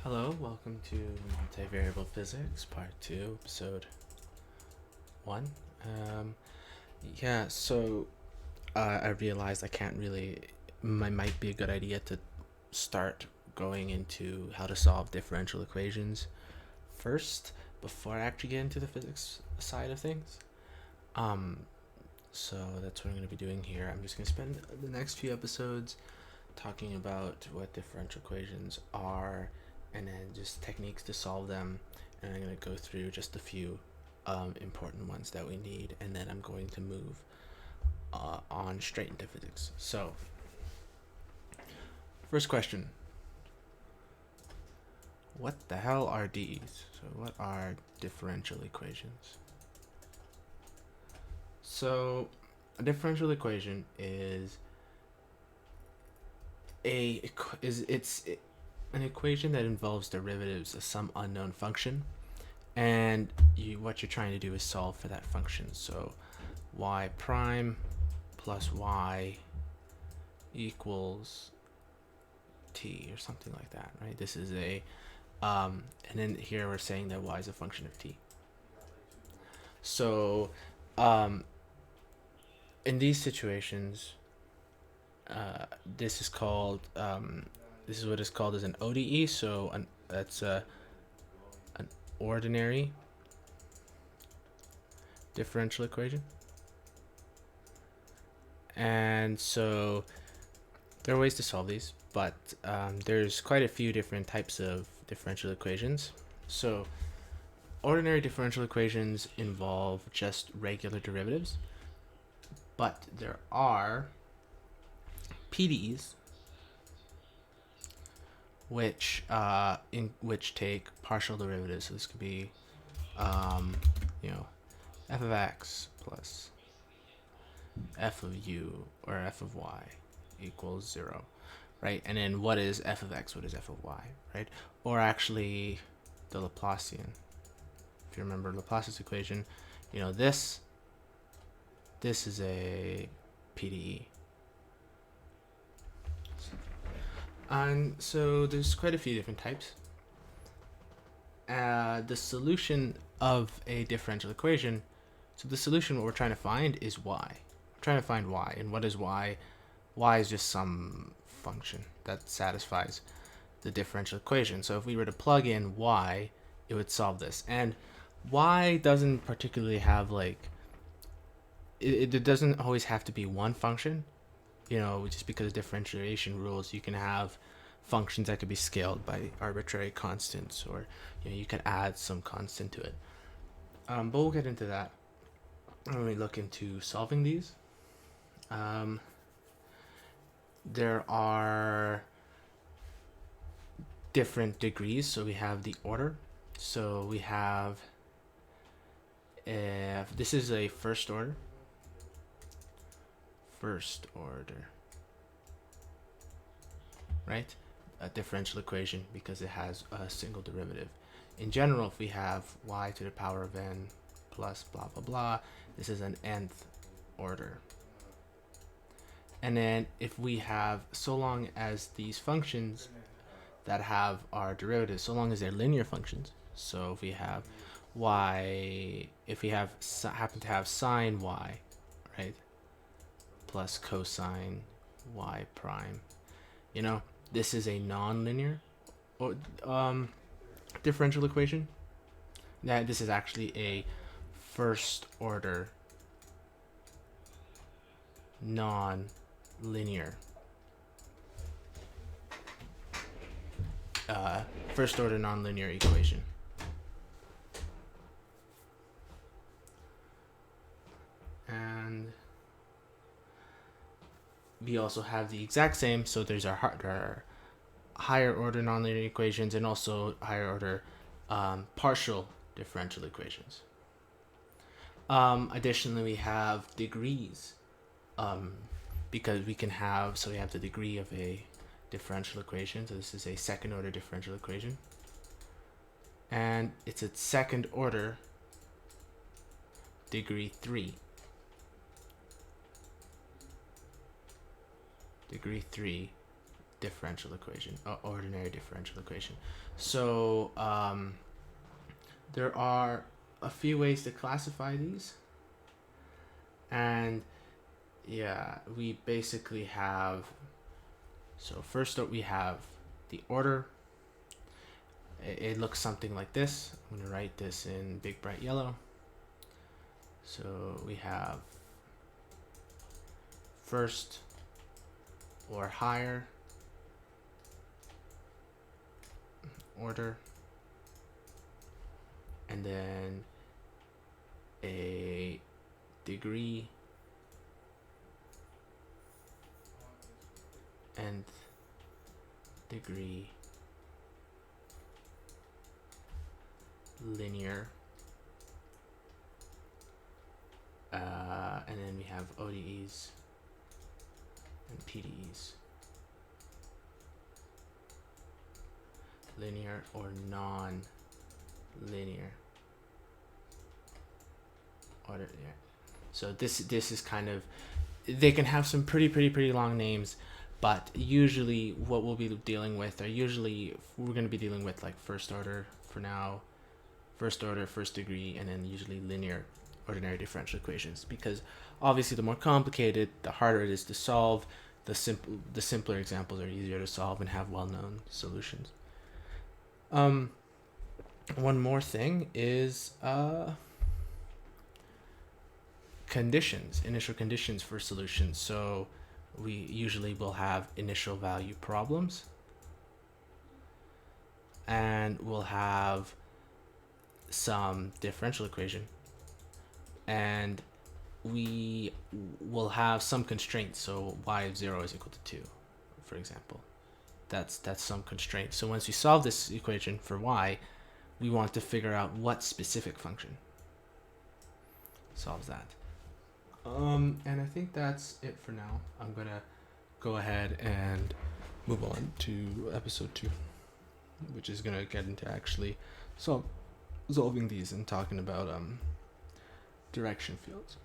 Hello, welcome to Multivariable Physics, Part 2, Episode 1. Um, I realized it might be a good idea to start going into how to solve differential equations first, before I actually get into the physics side of things. So that's what I'm going to be doing here. I'm just going to spend the next few episodes talking about what differential equations are, and then just techniques to solve them, and I'm going to go through just a few important ones that we need, and then I'm going to move on straight into physics. So first question, what the hell are these? So what are differential equations? So a differential equation is an equation that involves derivatives of some unknown function, and what you're trying to do is solve for that function. So y prime plus y equals t, or something like that, right? This is and then here we're saying that y is a function of t. So in these situations, this is what is called as an ODE. So that's an ordinary differential equation. And so there are ways to solve these, but there's quite a few different types of differential equations. So ordinary differential equations involve just regular derivatives, but there are PDEs which take partial derivatives. So this could be f of x plus f of u, or f of y equals 0, right? And then what is f of x, what is f of y, right? Or actually the Laplacian. If you remember Laplace's equation, this is a PDE. And so there's quite a few different types. The solution of a differential equation, so the solution, what we're trying to find is y. We're trying to find y. And what is y? Y is just some function that satisfies the differential equation. So if we were to plug in y, it would solve this. And y doesn't particularly have it doesn't always have to be one function. Just because of differentiation rules, you can have functions that could be scaled by arbitrary constants, or you could add some constant to it. But we'll get into that when we look into solving these. There are different degrees. So we have the order. So we have, if this is a first order, right? A differential equation because it has a single derivative. In general, if we have y to the power of n plus blah blah blah, this is an nth order. And then if we have, so long as these functions that have our derivatives, so long as they're linear functions, so if we have y, if we have happen to have sine y, right, plus cosine y prime, this is a non-linear differential equation. This is actually a first order non-linear equation. And we also have the exact same, so there's our higher order nonlinear equations, and also higher order partial differential equations. Additionally, we have degrees, because we can have, so we have the degree of a differential equation. So this is a second order differential equation, and it's a second order degree 3. differential equation, ordinary differential equation. So there are a few ways to classify these, and yeah, we basically have, so first up we have the order. It looks something like this. I'm going to write this in big bright yellow. So we have first or higher order, and then a degree, nth degree, linear, and then we have ODEs and PDEs, linear or non-linear order. Yeah. So this is kind of, they can have some pretty long names, but usually what we'll be dealing with are we're going to be dealing with like first order for now, first order, first degree, and then usually linear ordinary differential equations, because obviously the more complicated, the harder it is to solve. The simpler examples are easier to solve and have well-known solutions. One more thing is conditions, initial conditions for solutions. So we usually will have initial value problems, and we'll have some differential equation, and we will have some constraints. So y of 0 is equal to 2, for example. That's some constraint. So once we solve this equation for y, we want to figure out what specific function solves that. And I think that's it for now. I'm gonna go ahead and move on to episode 2, which is gonna get into actually solving these and talking about direction fields.